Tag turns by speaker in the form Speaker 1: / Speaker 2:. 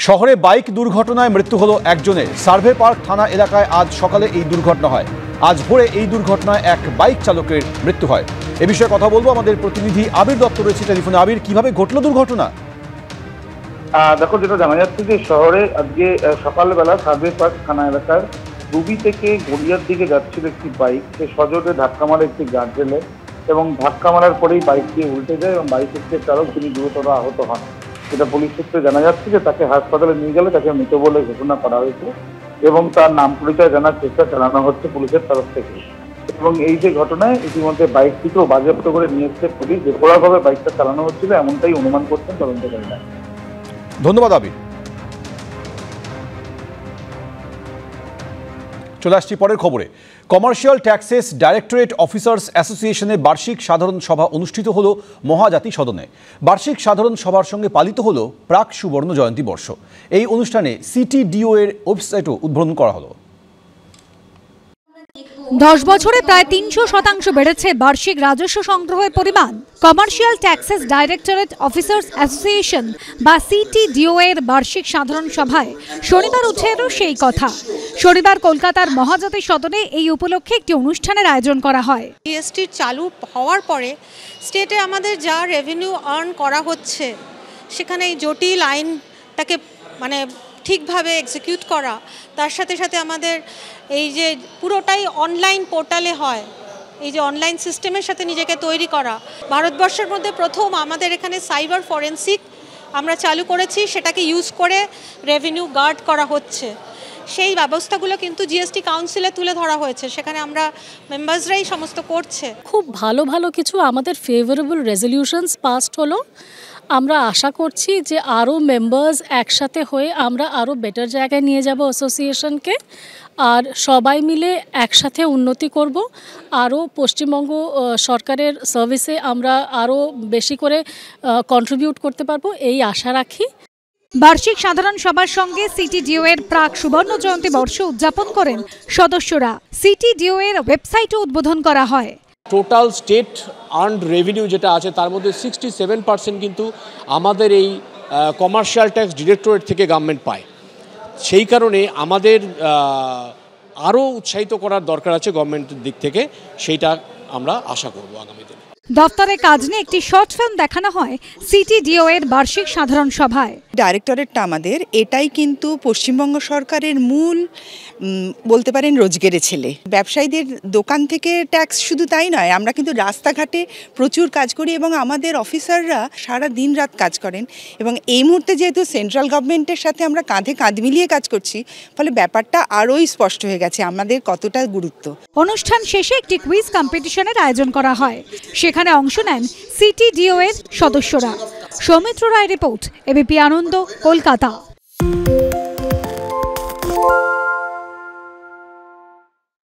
Speaker 1: শহরে বাইক দুর্ঘটনায় মৃত্যু হলো একজনের। সার্ভে পার্ক থানা এলাকায় আজ সকালে এই দুর্ঘটনা হয়। আজ ভোরে এই দুর্ঘটনায় এক বাইক চালকের মৃত্যু হয়। এ বিষয়ে কথা বলবো, আমাদের প্রতিনিধি আবির দত্ত রয়েছে টেলিফোনে। আবির, কিভাবে ঘটলো দুর্ঘটনা?
Speaker 2: দেখো, যেটা জানা যাচ্ছে যে শহরে আজকে সকালবেলা সার্ভে পার্ক থানা এলাকার রুবি থেকে গড়িয়ার দিকে যাচ্ছিল একটি বাইক। সে সজোরে ধাক্কা মারে একটি গার্ডরেলে এবং ধাক্কা মারার পরেই বাইকটি উল্টে যায় এবং বাইকের যে চালক তিনি গুরুতর আহত হন। যেটা পুলিশ সূত্রে জানা যাচ্ছে যে তাকে হাসপাতালে নিয়ে গেলে তাকে মৃত বলে ঘোষণা করা হয়েছে এবং তার নাম পরিচয় জানার চেষ্টা চালানো হচ্ছে পুলিশের তরফ থেকে। এবং এই যে ঘটনায় ইতিমধ্যে বাইকটিকেও বাজেয়াপ্ত করে নিয়ে এসছে পুলিশ। বেপরোয়াভাবে বাইকটা চালানো হচ্ছিল এমনটাই অনুমান করছেন তদন্তকারীরা।
Speaker 1: ধন্যবাদ আবির। চলে আসছি পরের খবরে। কমার্শিয়াল ট্যাক্সেস ডাইরেক্টরেট অফিসার্স অ্যাসোসিয়েশনের বার্ষিক সাধারণ সভা অনুষ্ঠিত হল মহাজাতি সদনে। বার্ষিক সাধারণ সভার সঙ্গে পালিত হল প্রাক সুবর্ণ জয়ন্তী বর্ষ। এই অনুষ্ঠানে সিটিডিও এর ওয়েবসাইটও উদ্বোধন করা হলো।
Speaker 3: 10 বছরে প্রায় 300% বেড়েছে বার্ষিক রাজস্ব সংগ্রহের পরিমাণ। Commercial taxes directorate officers association বা সিটিডিও এর বার্ষিক সাধারণ সভায় শনিবার উঠে এলো সেই কথা। শনিবার কলকাতার মহাজাতি সদনে এই উপলক্ষে একটি অনুষ্ঠানের আয়োজন করা হয়।
Speaker 4: জিএসটি চালু হওয়ার পরে স্টেটে আমাদের যা রেভিনিউ আর্ন করা হচ্ছে, সেখানে এই জটিল আইনটাকে ঠিকভাবে এক্সিকিউট করা, তার সাথে সাথে আমাদের এই যে পুরোটাই অনলাইন পোর্টালে হয়, এই যে অনলাইন সিস্টেমের সাথে নিজেকে তৈরি করা। ভারতবর্ষের মধ্যে প্রথম আমাদের এখানে সাইবার ফরেন্সিক আমরা চালু করেছি, সেটাকে ইউজ করে রেভিনিউ গার্ড করা হচ্ছে। সেই ব্যবস্থাগুলো কিন্তু জিএসটি কাউন্সিলে তুলে ধরা হয়েছে, সেখানে আমরা মেম্বার্সরাই সমস্ত করছে।
Speaker 5: খুব ভালো ভালো কিছু আমাদের ফেভারেবল রেজলিউশনস পাসড হলো। আমরা আশা করছি যে আরও মেম্বার্স একসাথে হয়ে আমরা আরও বেটার জায়গায় নিয়ে যাব অ্যাসোসিয়েশনকে, আর সবাই মিলে একসাথে উন্নতি করব। আরও পশ্চিমবঙ্গ সরকারের সার্ভিসে আমরা আরও বেশি করে কন্ট্রিবিউট করতে পারবো, এই আশা রাখি।
Speaker 3: বার্ষিক সাধারণ সভার সঙ্গে সিটিডিও এর প্রাক সুবর্ণ জয়ন্তী বর্ষ উদযাপন করেন সদস্যরা। সিটিডিও এর ওয়েবসাইটও উদ্বোধন করা হয়।
Speaker 6: টোটাল স্টেট আর্নড রেভিনিউ যেটা আছে তার মধ্যে 67% কিন্তু আমাদের এই কমার্শিয়াল ট্যাক্স ডিরেক্টরেট থেকে গভর্নমেন্ট পায়। সেই কারণে আমাদের আরও উৎসাহিত করার দরকার আছে গভর্নমেন্টের দিক থেকে, সেইটা আমরা আশা করব আগামী দিনে।
Speaker 3: দপ্তরে কাজ নিয়ে একটি শর্ট ফিল্ম দেখানো হয় সিটিডিও এর বার্ষিক সাধারণ সভায়।
Speaker 7: ডাইরেক্টরেটটা আমাদের, এটাই কিন্তু পশ্চিমবঙ্গ সরকারের মূল বলতে পারেন রোজগারের ছেলে। ব্যবসায়ীদের দোকান থেকে ট্যাক্স শুধু তাই নয়, আমরা কিন্তু রাস্তাঘাটে প্রচুর কাজ করি এবং আমাদের অফিসাররা সারা দিন রাত কাজ করেন। এবং এই মুহূর্তে যেহেতু সেন্ট্রাল গভর্নমেন্টের সাথে আমরা কাঁধে কাঁধ মিলিয়ে কাজ করছি, ফলে ব্যাপারটা আরোই স্পষ্ট হয়ে গেছে আমাদের কতটা গুরুত্ব।
Speaker 3: অনুষ্ঠান শেষে একটি কুইজ কম্পিটিশনের আয়োজন করা হয়, সেখানে অংশ নেন সিটিডিও এর সদস্যরা। সৌমিত্র রায় রিপোর্ট, এবিপি আনন্দ, কলকাতা।